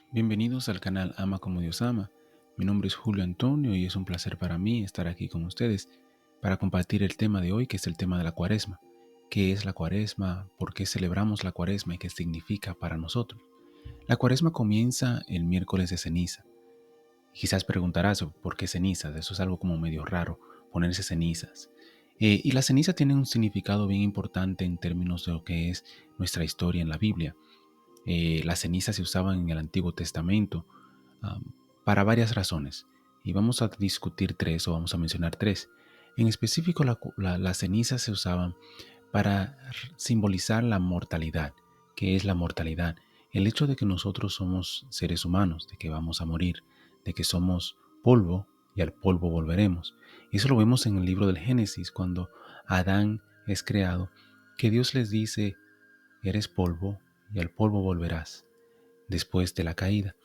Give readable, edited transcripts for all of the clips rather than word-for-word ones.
Bienvenidos al canal Ama como Dios ama. Mi nombre es Julio Antonio y es un placer para mí estar aquí con ustedes para compartir el tema de hoy, que es el tema de la Cuaresma. ¿Qué es la Cuaresma? ¿Por qué celebramos la Cuaresma y qué significa para nosotros? La Cuaresma comienza el miércoles de ceniza. Quizás preguntarás por qué cenizas. Eso es algo como medio raro, ponerse cenizas. Y la ceniza tiene un significado bien importante en términos de lo que es nuestra historia en la Biblia. Las cenizas se usaban en el Antiguo Testamento um, para varias razones. Y vamos a discutir tres o vamos a mencionar tres. En específico, las cenizas se usaban para simbolizar la mortalidad. ¿Qué es la mortalidad? El hecho de que nosotros somos seres humanos, de que vamos a morir, de que somos polvo y al polvo volveremos. Eso lo vemos en el libro del Génesis, cuando Adán es creado, que Dios les dice: eres polvo y al polvo volverás después de la caída.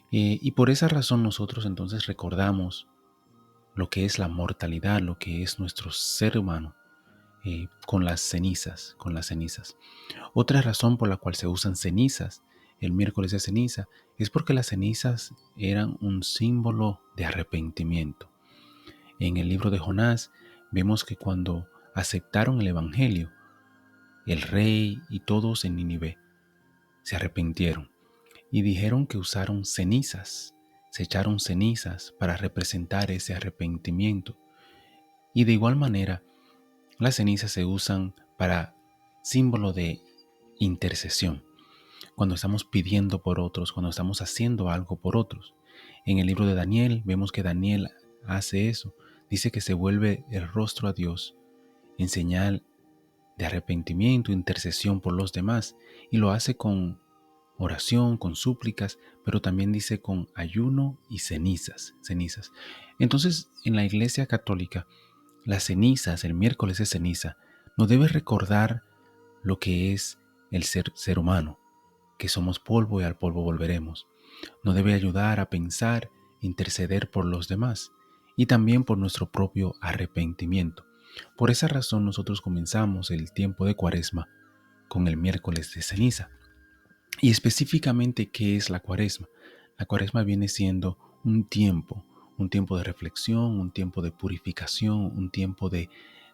Y por esa razón nosotros entonces recordamos lo que es la mortalidad, lo que es nuestro ser humano, con las cenizas, con las cenizas. Otra razón por la cual se usan cenizas el miércoles de ceniza es porque las cenizas eran un símbolo de arrepentimiento. En el libro de Jonás vemos que cuando aceptaron el evangelio, el rey y todos en Nínive se arrepintieron y dijeron que usaron cenizas, se echaron cenizas para representar ese arrepentimiento. Y de igual manera, las cenizas se usan para símbolo de intercesión, cuando estamos pidiendo por otros, cuando estamos haciendo algo por otros. En el libro de Daniel vemos que Daniel hace eso, dice que se vuelve el rostro a Dios en señal de arrepentimiento, intercesión por los demás, y lo hace con oración, con súplicas, pero también dice con ayuno y cenizas. Entonces, en la Iglesia Católica, las cenizas, el miércoles de ceniza, nos debe recordar lo que es el ser humano, que somos polvo y al polvo volveremos. Nos debe ayudar a pensar, interceder por los demás y también por nuestro propio arrepentimiento. Por esa razón nosotros comenzamos el tiempo de Cuaresma con el miércoles de ceniza. Y específicamente, ¿qué es la Cuaresma? La Cuaresma viene siendo un tiempo de reflexión, un tiempo de purificación, un tiempo de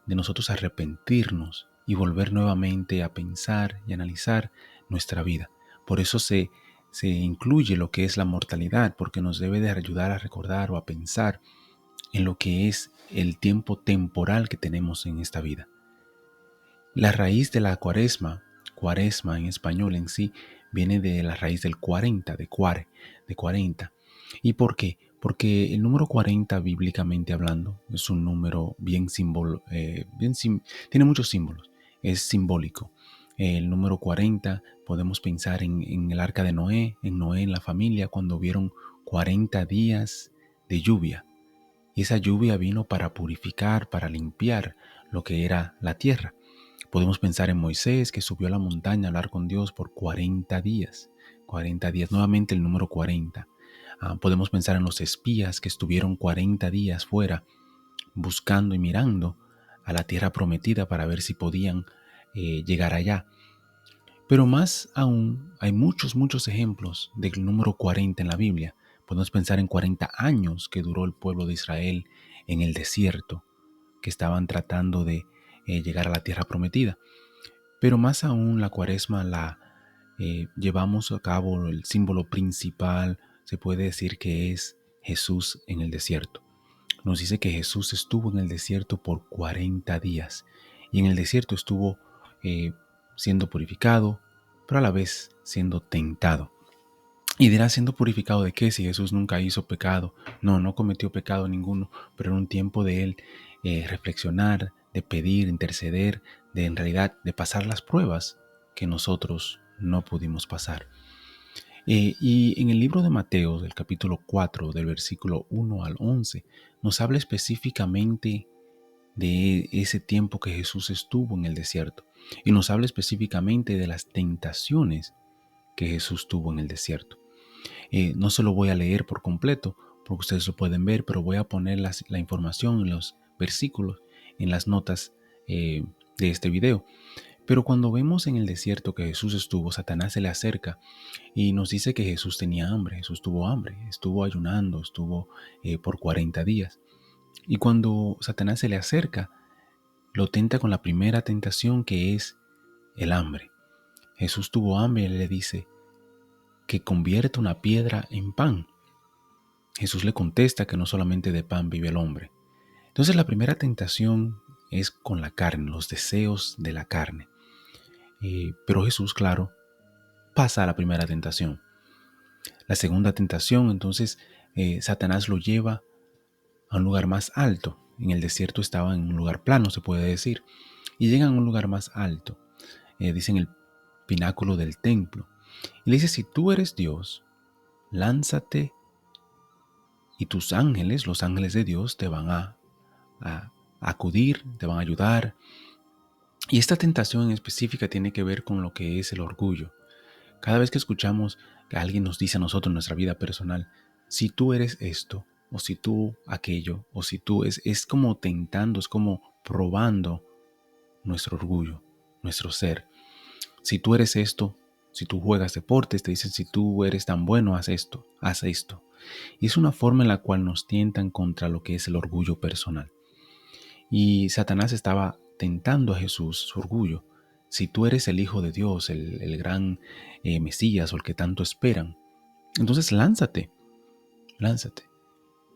nosotros arrepentirnos y volver nuevamente a pensar y analizar nuestra vida. Por eso se incluye lo que es la mortalidad, porque nos debe de ayudar a recordar o a pensar en lo que es el tiempo temporal que tenemos en esta vida. La raíz de la cuaresma en español en sí, viene de la raíz del 40, de cuare, de 40. ¿Y por qué? Porque el número 40, bíblicamente hablando, es un número tiene muchos símbolos, es simbólico. El número 40 podemos pensar en el arca de Noé, en la familia, cuando hubieron 40 días de lluvia. Y esa lluvia vino para purificar, para limpiar lo que era la tierra. Podemos pensar en Moisés, que subió a la montaña a hablar con Dios por 40 días. 40 días, nuevamente el número 40. Podemos pensar en los espías que estuvieron 40 días fuera buscando y mirando a la tierra prometida para ver si podían llegar allá. Pero más aún, hay muchos ejemplos del número 40 en la Biblia. Podemos pensar en 40 años que duró el pueblo de Israel en el desierto, que estaban tratando de llegar a la tierra prometida. Pero más aún, la Cuaresma la llevamos a cabo, el símbolo principal se puede decir que es Jesús en el desierto. Nos dice que Jesús estuvo en el desierto por 40 días y en el desierto estuvo eh, siendo purificado, pero a la vez siendo tentado. Y dirá, ¿siendo purificado de qué? Si Jesús nunca hizo pecado. No cometió pecado ninguno, pero en un tiempo de él reflexionar, de pedir, interceder, de en realidad de pasar las pruebas que nosotros no pudimos pasar. Y en el libro de Mateo, del capítulo 4, del versículo 1 al 11, nos habla específicamente de ese tiempo que Jesús estuvo en el desierto. Y nos habla específicamente de las tentaciones que Jesús tuvo en el desierto. No se lo voy a leer por completo, porque ustedes lo pueden ver, pero voy a poner la información en los versículos, en las notas de este video. Pero cuando vemos en el desierto que Jesús estuvo, Satanás se le acerca y nos dice que Jesús tenía hambre, Jesús tuvo hambre, estuvo ayunando, estuvo por 40 días. Y cuando Satanás se le acerca, lo tenta con la primera tentación, que es el hambre. Jesús tuvo hambre y él le dice que convierta una piedra en pan. Jesús le contesta que no solamente de pan vive el hombre. Entonces la primera tentación es con la carne, los deseos de la carne. Pero Jesús, claro, pasa a la primera tentación. La segunda tentación, entonces, Satanás lo lleva a un lugar más alto. En el desierto estaba en un lugar plano, se puede decir. Y llegan a un lugar más alto. Dicen el pináculo del templo. Y le dice, si tú eres Dios, lánzate y tus ángeles, los ángeles de Dios, te van a acudir, te van a ayudar. Y esta tentación en específica tiene que ver con lo que es el orgullo. Cada vez que escuchamos que alguien nos dice a nosotros en nuestra vida personal, si tú eres esto, o si tú aquello, o si tú es como tentando, es como probando nuestro orgullo, nuestro ser. Si tú eres esto, si tú juegas deportes, te dicen, si tú eres tan bueno, haz esto, haz esto. Y es una forma en la cual nos tientan contra lo que es el orgullo personal. Y Satanás estaba tentando a Jesús, su orgullo. Si tú eres el Hijo de Dios, el gran Mesías o el que tanto esperan, entonces lánzate, lánzate.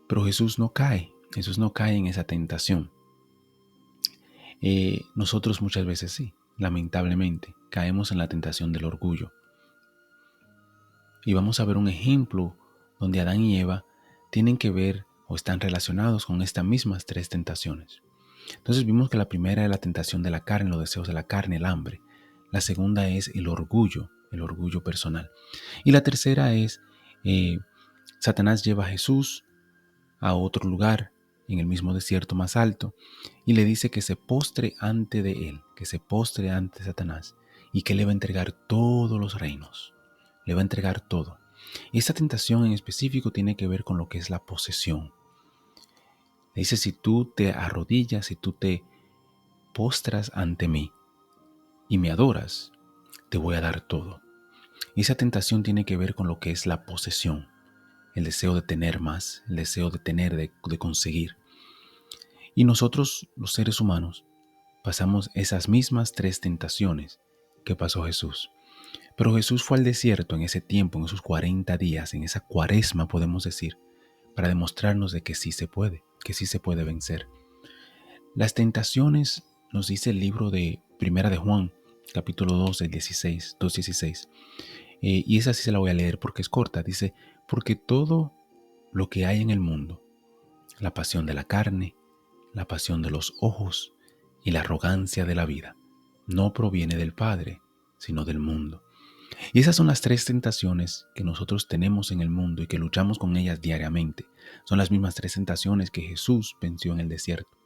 Pero Jesús no cae en esa tentación. Nosotros muchas veces sí, lamentablemente, caemos en la tentación del orgullo. Y vamos a ver un ejemplo donde Adán y Eva tienen que ver o están relacionados con estas mismas tres tentaciones. Entonces vimos que la primera es la tentación de la carne, los deseos de la carne, el hambre. La segunda es el orgullo personal. Y la tercera es Satanás lleva a Jesús a otro lugar en el mismo desierto más alto y le dice que se postre ante de él, que se postre ante Satanás y que le va a entregar todos los reinos. Le va a entregar todo. Y esta tentación en específico tiene que ver con lo que es la posesión. Le dice, si tú te arrodillas, si tú te postras ante mí y me adoras, te voy a dar todo. Y esa tentación tiene que ver con lo que es la posesión, el deseo de tener más, el deseo de tener, de conseguir. Y nosotros, los seres humanos, pasamos esas mismas tres tentaciones que pasó Jesús. Pero Jesús fue al desierto en ese tiempo, en esos 40 días, en esa cuaresma, podemos decir, para demostrarnos de que sí se puede vencer. Las tentaciones, nos dice el libro de Primera de Juan, capítulo 2, del 2:16. Y esa sí se la voy a leer porque es corta. Dice, porque todo lo que hay en el mundo, la pasión de la carne, la pasión de los ojos y la arrogancia de la vida, no proviene del Padre, sino del mundo. Y esas son las tres tentaciones que nosotros tenemos en el mundo y que luchamos con ellas diariamente. Son las mismas tres tentaciones que Jesús venció en el desierto.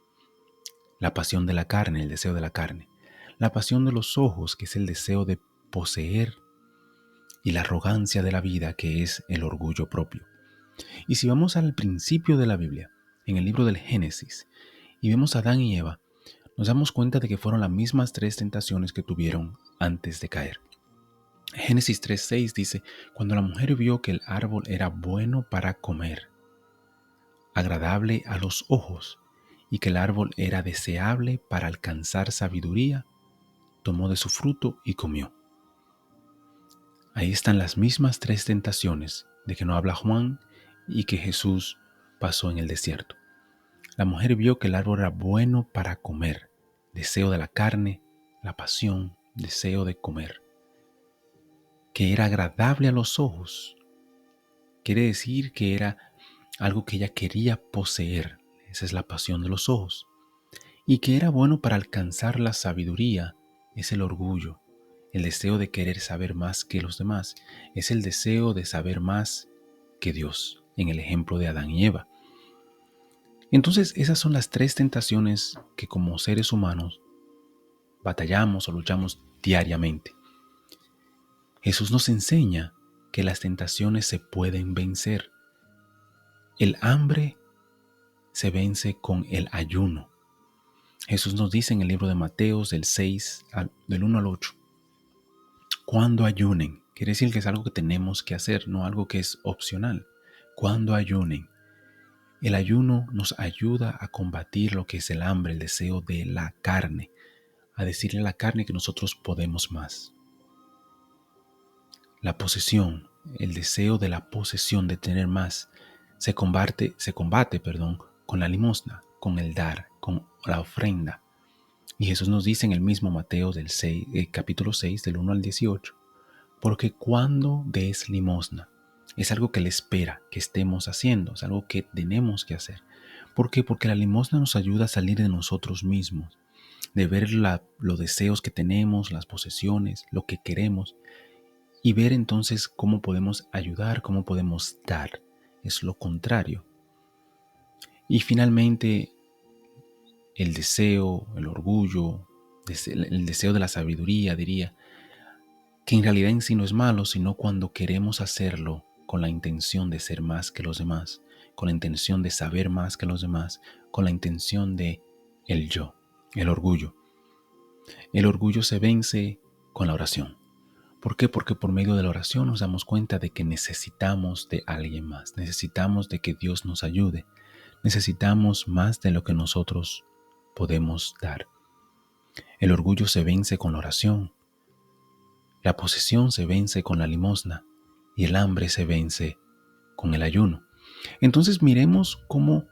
La pasión de la carne, el deseo de la carne. La pasión de los ojos, que es el deseo de poseer. Y la arrogancia de la vida, que es el orgullo propio. Y si vamos al principio de la Biblia, en el libro del Génesis, y vemos a Adán y Eva, nos damos cuenta de que fueron las mismas tres tentaciones que tuvieron antes de caer. Génesis 3:6 dice, cuando la mujer vio que el árbol era bueno para comer, agradable a los ojos, y que el árbol era deseable para alcanzar sabiduría, tomó de su fruto y comió. Ahí están las mismas tres tentaciones de que no habla Juan y que Jesús pasó en el desierto. La mujer vio que el árbol era bueno para comer, deseo de la carne, la pasión, deseo de comer. Que era agradable a los ojos, quiere decir que era algo que ella quería poseer, esa es la pasión de los ojos. Y que era bueno para alcanzar la sabiduría, es el orgullo, el deseo de querer saber más que los demás, es el deseo de saber más que Dios, en el ejemplo de Adán y Eva. Entonces esas son las tres tentaciones que como seres humanos batallamos o luchamos diariamente. Jesús nos enseña que las tentaciones se pueden vencer. El hambre se vence con el ayuno. Jesús nos dice en el libro de Mateos del 1 al 8, cuando ayunen, quiere decir que es algo que tenemos que hacer, no algo que es opcional. Cuando ayunen, el ayuno nos ayuda a combatir lo que es el hambre, el deseo de la carne, a decirle a la carne que nosotros podemos más. La posesión, el deseo de la posesión, de tener más, se combate, con la limosna, con el dar, con la ofrenda. Y Jesús nos dice en el mismo Mateo capítulo 6, del 1 al 18, porque cuando des limosna, es algo que Él espera que estemos haciendo, es algo que tenemos que hacer. ¿Por qué? Porque la limosna nos ayuda a salir de nosotros mismos, de ver los deseos que tenemos, las posesiones, lo que queremos, y ver entonces cómo podemos ayudar, cómo podemos dar. Es lo contrario. Y finalmente, el deseo, el orgullo, el deseo de la sabiduría, diría, que en realidad en sí no es malo, sino cuando queremos hacerlo con la intención de ser más que los demás, con la intención de saber más que los demás, con la intención de el yo, el orgullo. El orgullo se vence con la oración. ¿Por qué? Porque por medio de la oración nos damos cuenta de que necesitamos de alguien más, necesitamos de que Dios nos ayude, necesitamos más de lo que nosotros podemos dar. El orgullo se vence con la oración, la posesión se vence con la limosna y el hambre se vence con el ayuno. Entonces miremos cómo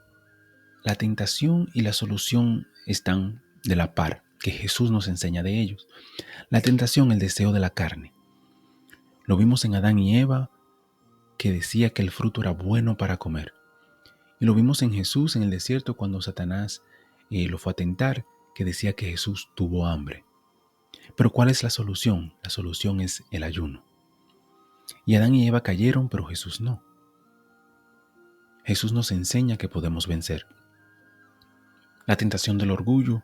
la tentación y la solución están de la par, que Jesús nos enseña de ellos. La tentación, el deseo de la carne. Lo vimos en Adán y Eva, que decía que el fruto era bueno para comer. Y lo vimos en Jesús en el desierto cuando Satanás lo fue a tentar, que decía que Jesús tuvo hambre. Pero ¿cuál es la solución? La solución es el ayuno. Y Adán y Eva cayeron, pero Jesús no. Jesús nos enseña que podemos vencer. La tentación del orgullo.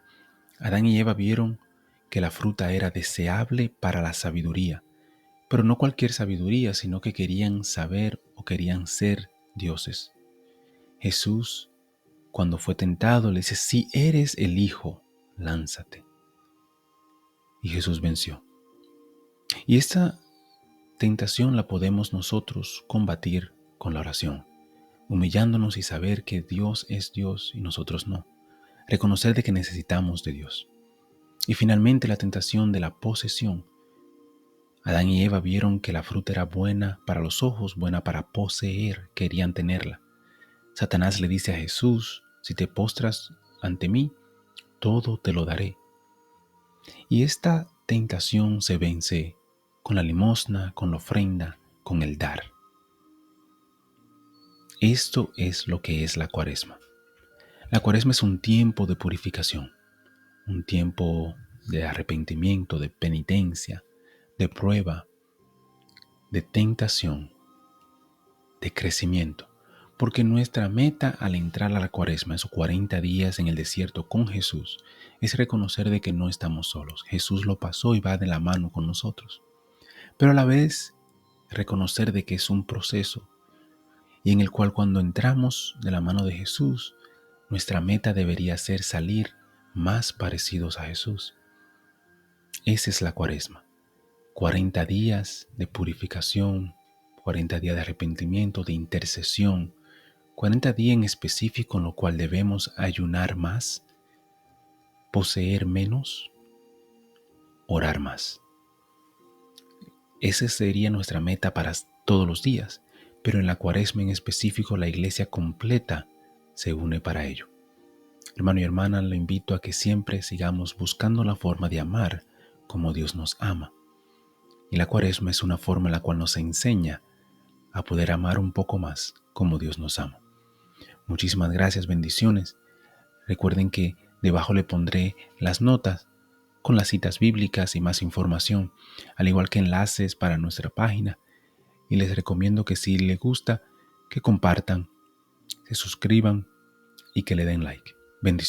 Adán y Eva vieron que la fruta era deseable para la sabiduría, pero no cualquier sabiduría, sino que querían saber o querían ser dioses. Jesús, cuando fue tentado, le dice, si eres el Hijo, lánzate. Y Jesús venció. Y esta tentación la podemos nosotros combatir con la oración, humillándonos y saber que Dios es Dios y nosotros no. Reconocer de que necesitamos de Dios. Y finalmente la tentación de la posesión. Adán y Eva vieron que la fruta era buena para los ojos, buena para poseer, querían tenerla. Satanás le dice a Jesús, si te postras ante mí, todo te lo daré. Y esta tentación se vence con la limosna, con la ofrenda, con el dar. Esto es lo que es la Cuaresma. La Cuaresma es un tiempo de purificación, un tiempo de arrepentimiento, de penitencia, de prueba, de tentación, de crecimiento. Porque nuestra meta al entrar a la Cuaresma, esos 40 días en el desierto con Jesús, es reconocer de que no estamos solos. Jesús lo pasó y va de la mano con nosotros. Pero a la vez reconocer de que es un proceso y en el cual cuando entramos de la mano de Jesús, nuestra meta debería ser salir más parecidos a Jesús. Esa es la Cuaresma. 40 días de purificación, 40 días de arrepentimiento, de intercesión, 40 días en específico en lo cual debemos ayunar más, poseer menos, orar más. Esa sería nuestra meta para todos los días, pero en la Cuaresma en específico la iglesia completa se une para ello. Hermano y hermana, lo invito a que siempre sigamos buscando la forma de amar como Dios nos ama. Y la Cuaresma es una forma en la cual nos enseña a poder amar un poco más como Dios nos ama. Muchísimas gracias, bendiciones. Recuerden que debajo le pondré las notas con las citas bíblicas y más información, al igual que enlaces para nuestra página. Y les recomiendo que si les gusta, que compartan, se suscriban y que le den like. Bendiciones.